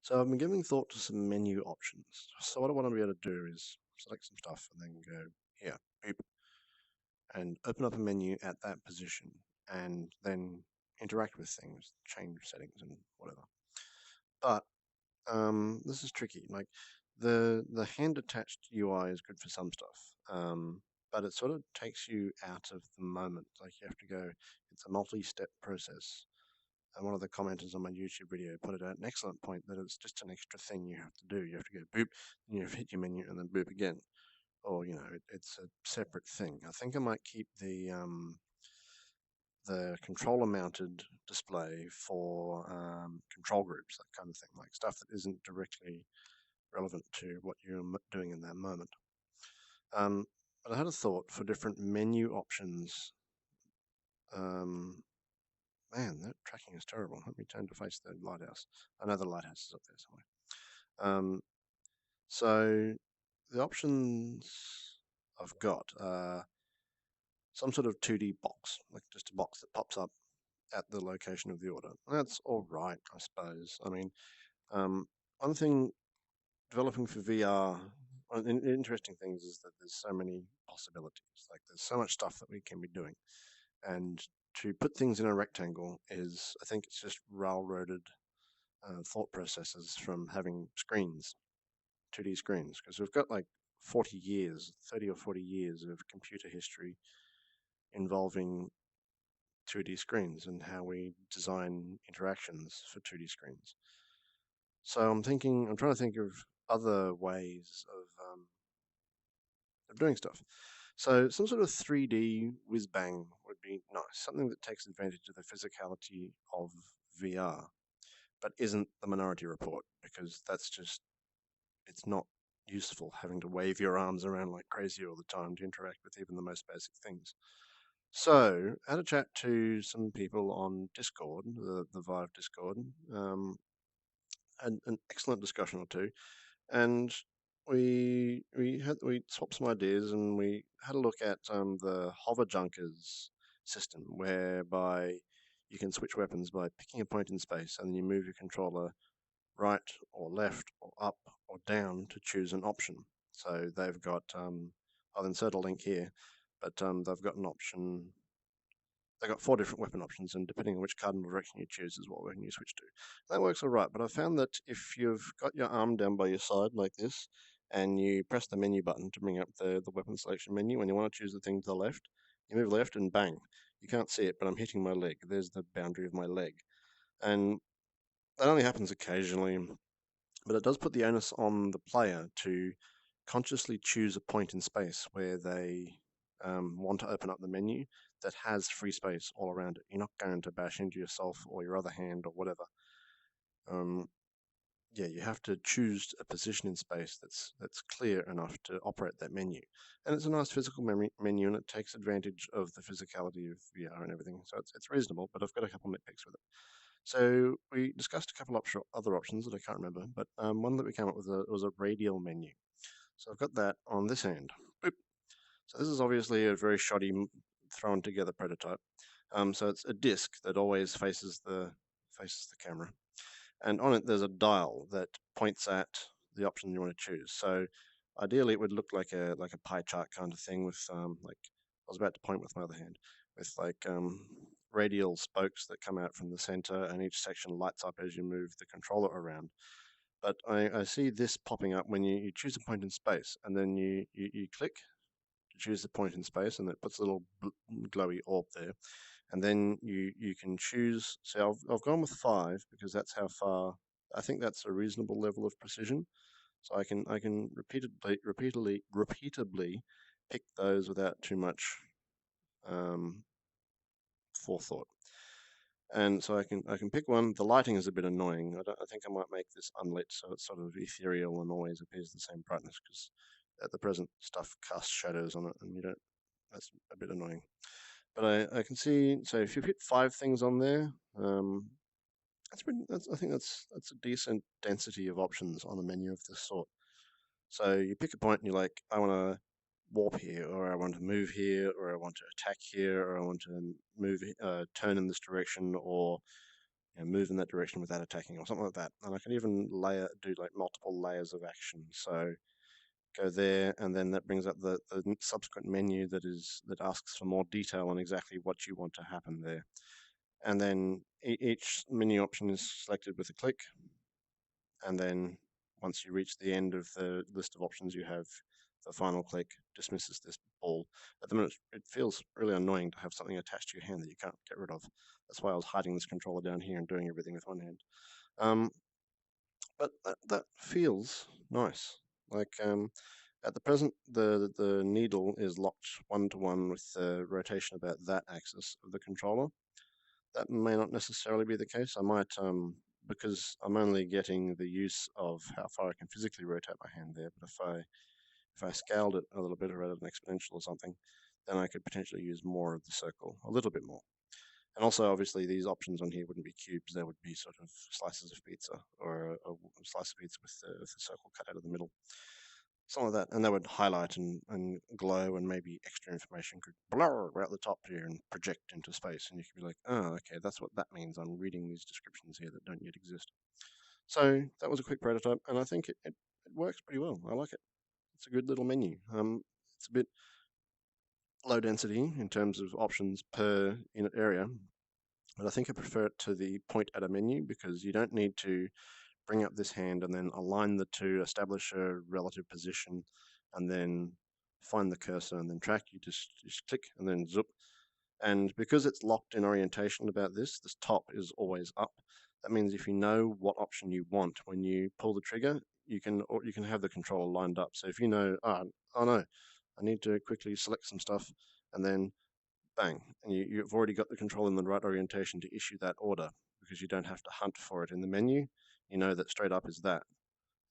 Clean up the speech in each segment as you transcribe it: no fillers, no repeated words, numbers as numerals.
So I've been giving thought to some menu options. So what I want to be able to do is select some stuff and then go here, boop, and open up a menu at that position and then interact with things, change settings and whatever. But this is tricky. Like the hand attached UI is good for some stuff. But it sort of takes you out of the moment. Like you have to go, it's a multi-step process. And one of the commenters on my YouTube video put it at an excellent point that it's just an extra thing you have to do. You have to go boop, and you hit your menu, and then boop again. Or it's a separate thing. I think I might keep the controller mounted display for control groups, that kind of thing, like stuff that isn't directly relevant to what you're doing in that moment. Um, but I had a thought for different menu options. Um, Man, that tracking is terrible. Let me turn to face the lighthouse. I know the lighthouse is up there somewhere. So the options I've got are some sort of 2D box, like just a box that pops up at the location of the order. That's all right, I suppose. I mean, one thing developing for VR, interesting things is that there's so many possibilities. Like there's so much stuff that we can be doing, and to put things in a rectangle is, I think, it's just railroaded thought processes from having screens, 2D screens, because we've got like 40 years, 30 or 40 years of computer history involving 2D screens and how we design interactions for 2D screens. So I'm trying to think of other ways of doing stuff. So some sort of 3D whiz bang would be nice, something that takes advantage of the physicality of VR, but isn't the Minority Report, because it's not useful having to wave your arms around like crazy all the time to interact with even the most basic things. So I had a chat to some people on Discord, the Vive Discord, had an excellent discussion or two, and we swapped some ideas, and we had a look at the Hover Junkers system, whereby you can switch weapons by picking a point in space, and then you move your controller right or left or up or down to choose an option. So they've got, I'll insert a link here, but they've got an option. They've got 4 different weapon options, and depending on which cardinal direction you choose is what weapon you switch to. That works all right, but I found that if you've got your arm down by your side like this, and you press the menu button to bring up the weapon selection menu, when you want to choose the thing to the left, you move left and bang. You can't see it, but I'm hitting my leg. There's the boundary of my leg. And that only happens occasionally, but it does put the onus on the player to consciously choose a point in space where they want to open up the menu that has free space all around it. You're not going to bash into yourself or your other hand or whatever. Um, yeah, you have to choose a position in space that's clear enough to operate that menu, and it's a nice physical menu, and it takes advantage of the physicality of VR and everything. So it's reasonable, but I've got a couple nitpicks with it. So we discussed a couple of other options that I can't remember, but one that we came up with was a radial menu. So I've got that on this hand. Boop. So this is obviously a very shoddy thrown together prototype. So it's a disc that always faces the camera, and on it there's a dial that points at the option you want to choose. So ideally it would look like a pie chart kind of thing with like I was about to point with my other hand with like radial spokes that come out from the center, and each section lights up as you move the controller around. But I see this popping up when you choose a point in space, and then you click to choose the point in space, and it puts a little glowy orb there. And then you can choose. So I've gone with 5 because that's how far I think that's a reasonable level of precision. So I can repeatedly pick those without too much um, forethought. And so I can pick one. The lighting is a bit annoying. I think I might make this unlit so it's sort of ethereal and always appears the same brightness, because at the present stuff casts shadows on it, and you don't. That's a bit annoying. But I can see. So if you hit 5 things on there, I think that's a decent density of options on a menu of this sort. So you pick a point and you're like, I want to warp here, or I want to move here, or I want to attack here, or I want to turn in this direction, or move in that direction without attacking or something like that. And I can even do like multiple layers of action. So go there, and then that brings up the subsequent menu that asks for more detail on exactly what you want to happen there. And then each menu option is selected with a click. And then once you reach the end of the list of options you have, the final click dismisses this ball. At the moment, it feels really annoying to have something attached to your hand that you can't get rid of. That's why I was hiding this controller down here and doing everything with one hand. But that feels nice. Like at the present, the needle is locked 1-to-1 with the rotation about that axis of the controller. That may not necessarily be the case. I might, because I'm only getting the use of how far I can physically rotate my hand there. But if I scaled it a little bit or added an exponential or something, then I could potentially use more of the circle, a little bit more. And also, obviously, these options on here wouldn't be cubes. They would be sort of slices of pizza, or a slice of pizza with the circle cut out of the middle. Something like that. And they would highlight and glow, and maybe extra information could blur out the top here and project into space. And you could be like, oh, okay, that's what that means. I'm reading these descriptions here that don't yet exist. So that was a quick prototype, and I think it works pretty well. I like it. It's a good little menu. It's a bit low density in terms of options per unit area, but I think I prefer it to the point at a menu because you don't need to bring up this hand and then align the two, establish a relative position, and then find the cursor and then track. You just click and then zoop. And because it's locked in orientation about this top is always up. That means if you know what option you want when you pull the trigger, you can have the controller lined up. So if you know, oh no, I need to quickly select some stuff, and then bang, and you've already got the control in the right orientation to issue that order because you don't have to hunt for it in the menu. You know that straight up is that,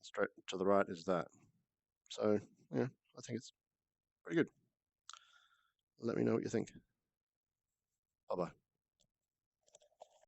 straight to the right is that. So yeah, I think it's pretty good. Let me know what you think. Bye bye.